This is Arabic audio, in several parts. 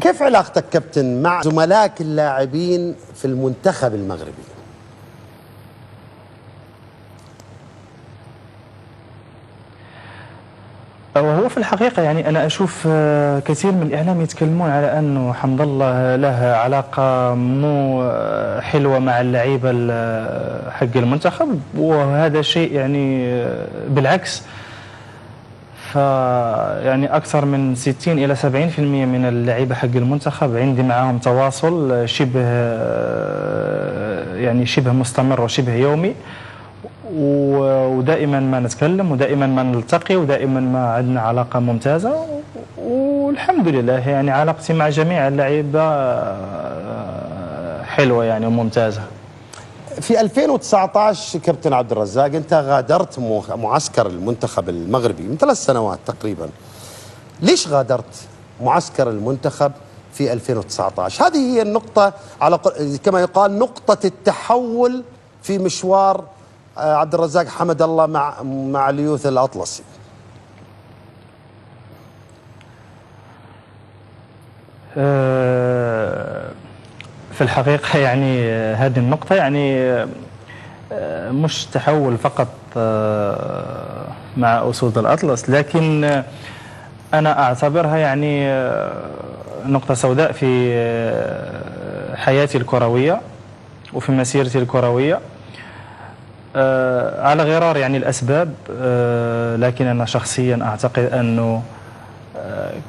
كيف علاقتك كابتن مع زملائك اللاعبين في المنتخب المغربي؟ وهو في الحقيقة يعني أنا أشوف كثير من الإعلام يتكلمون على أنه حمد الله له علاقة مو حلوة مع اللعيبة حق المنتخب، وهذا شيء يعني بالعكس. يعني أكثر من 60 إلى 70% من اللعيبة حق المنتخب عندي معهم تواصل شبه مستمر وشبه يومي، ودائما ما نتكلم ودائما ما نلتقي ودائما ما عندنا علاقة ممتازة، والحمد لله يعني علاقتي مع جميع اللعيبة حلوة يعني وممتازة. في 2019 كابتن عبد الرزاق أنت غادرت معسكر المنتخب المغربي من 3 سنوات تقريبا. ليش غادرت معسكر المنتخب في 2019؟ هذه هي النقطة كما يقال نقطة التحول في مشوار عبد الرزاق حمد الله مع اليوث الأطلسي. في الحقيقة يعني هذه النقطة يعني مش تحول فقط مع أسود الأطلس، لكن أنا أعتبرها يعني نقطة سوداء في حياتي الكروية وفي مسيرتي الكروية، على غرار يعني الأسباب. لكن أنا شخصيا أعتقد أنه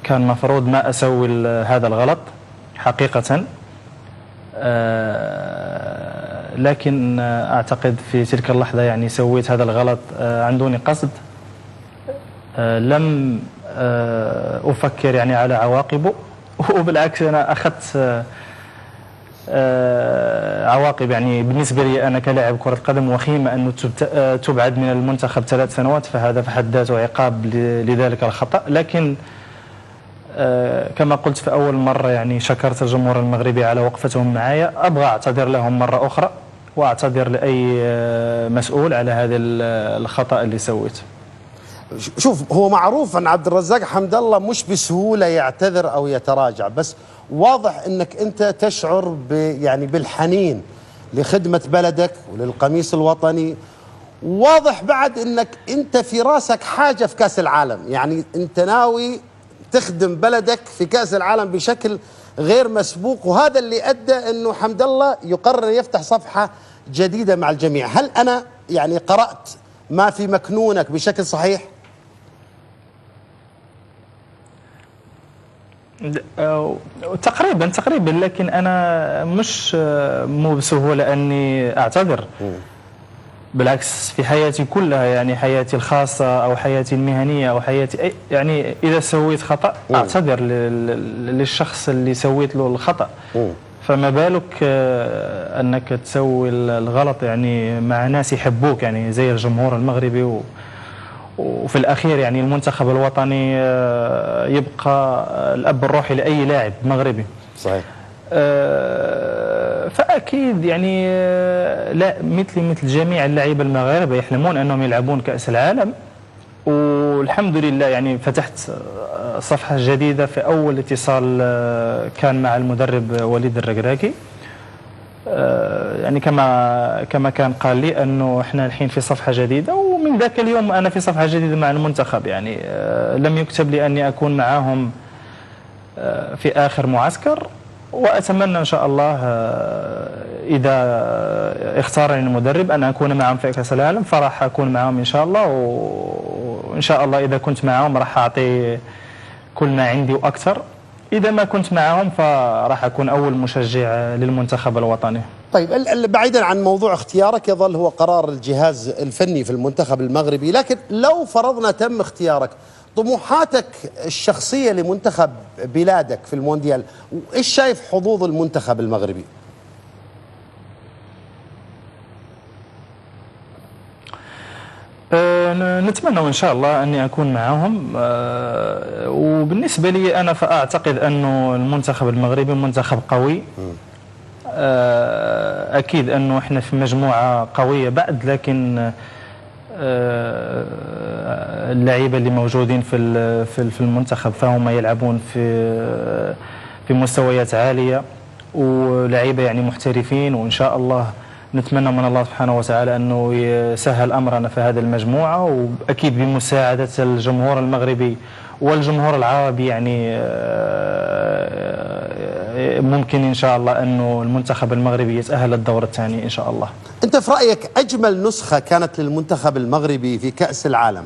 كان مفروض ما أسوي هذا الغلط حقيقة، لكن أعتقد في تلك اللحظة يعني سويت هذا الغلط عن دون قصد. لم أفكر يعني على عواقبه، وبالعكس أنا أخذت عواقب يعني بالنسبة لي أنا كلاعب كرة قدم وخيمة أنه تبعد من المنتخب 3 سنوات، فهذا في حد ذاته عقاب لذلك الخطأ. لكن كما قلت في أول مرة يعني شكرت الجمهور المغربي على وقفتهم معايا. أبغى أعتذر لهم مرة أخرى وأعتذر لأي مسؤول على هذا الخطأ اللي سويته. شوف، هو معروف أن عبد الرزاق حمد الله مش بسهولة يعتذر أو يتراجع، بس واضح أنك أنت تشعر يعني بالحنين لخدمة بلدك وللقميص الوطني. واضح بعد أنك أنت في راسك حاجة في كأس العالم، يعني أنت ناوي تخدم بلدك في كأس العالم بشكل غير مسبوق، وهذا اللي أدى أنه حمد الله يقرر يفتح صفحة جديدة مع الجميع. هل أنا يعني قرأت ما في مكنونك بشكل صحيح؟ تقريبا، لكن أنا مش مو بسهولة أني أعتذر. بالعكس في حياتي كلها، يعني حياتي الخاصة أو حياتي المهنية أو حياتي يعني إذا سويت خطأ أعتذر للشخص اللي سويت له الخطأ. فما بالك أنك تسوي الغلط يعني مع ناس يحبوك يعني زي الجمهور المغربي، وفي الأخير يعني المنتخب الوطني يبقى الأب الروحي لأي لاعب مغربي. صحيح. فأكيد يعني لا مثل جميع اللاعبين المغاربة يحلمون أنهم يلعبون كأس العالم، والحمد لله يعني فتحت صفحة جديدة. في أول اتصال كان مع المدرب وليد الركراكي، يعني كما كان قال لي أنه إحنا الحين في صفحة جديدة، ومن ذاك اليوم أنا في صفحة جديدة مع المنتخب. يعني لم يكتب لي أني أكون معهم في آخر معسكر، وأتمنى إن شاء الله إذا اختارني المدرب أن أكون معهم في كأس العالم، فراح أكون معهم إن شاء الله. وإن شاء الله إذا كنت معهم راح أعطي كل ما عندي وأكثر. إذا ما كنت معهم فراح أكون أول مشجع للمنتخب الوطني. طيب، بعيدا عن موضوع اختيارك، يظل هو قرار الجهاز الفني في المنتخب المغربي، لكن لو فرضنا تم اختيارك، طموحاتك الشخصية لمنتخب بلادك في المونديال، وإيش شايف حظوظ المنتخب المغربي؟ نتمنى إن شاء الله أني أكون معهم. وبالنسبة لي أنا فأعتقد أنه المنتخب المغربي منتخب قوي. أكيد أنه إحنا في مجموعة قوية بعد، لكن اللعيبة اللي موجودين في المنتخب فهم يلعبون في بمستويات عالية ولاعيبة يعني محترفين، وإن شاء الله نتمنى من الله سبحانه وتعالى أنه يسهل أمرنا في هذه المجموعة، وأكيد بمساعدة الجمهور المغربي والجمهور العربي يعني ممكن إن شاء الله أنه المنتخب المغربي يتأهل للدور الثاني إن شاء الله. أنت في رأيك أجمل نسخة كانت للمنتخب المغربي في كأس العالم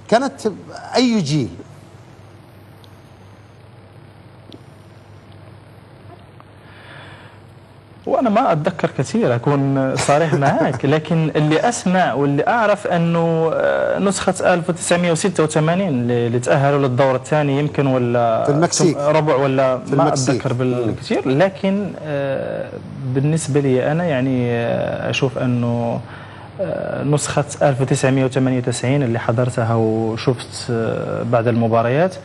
كانت أي جيل؟ وأنا ما أتذكر كثير أكون صريح معك، لكن اللي أسمع واللي أعرف أنه نسخة 1986 اللي تأهلوا للدور الثاني يمكن، ولا في المكسيك ربع، ولا في ما المكسيك. أتذكر بالكثير، لكن بالنسبة لي أنا يعني أشوف أنه نسخة 1998 اللي حضرتها وشفت بعد المباريات،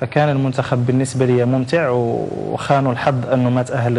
فكان المنتخب بالنسبة لي ممتع، وخانوا الحظ أنه ما تأهل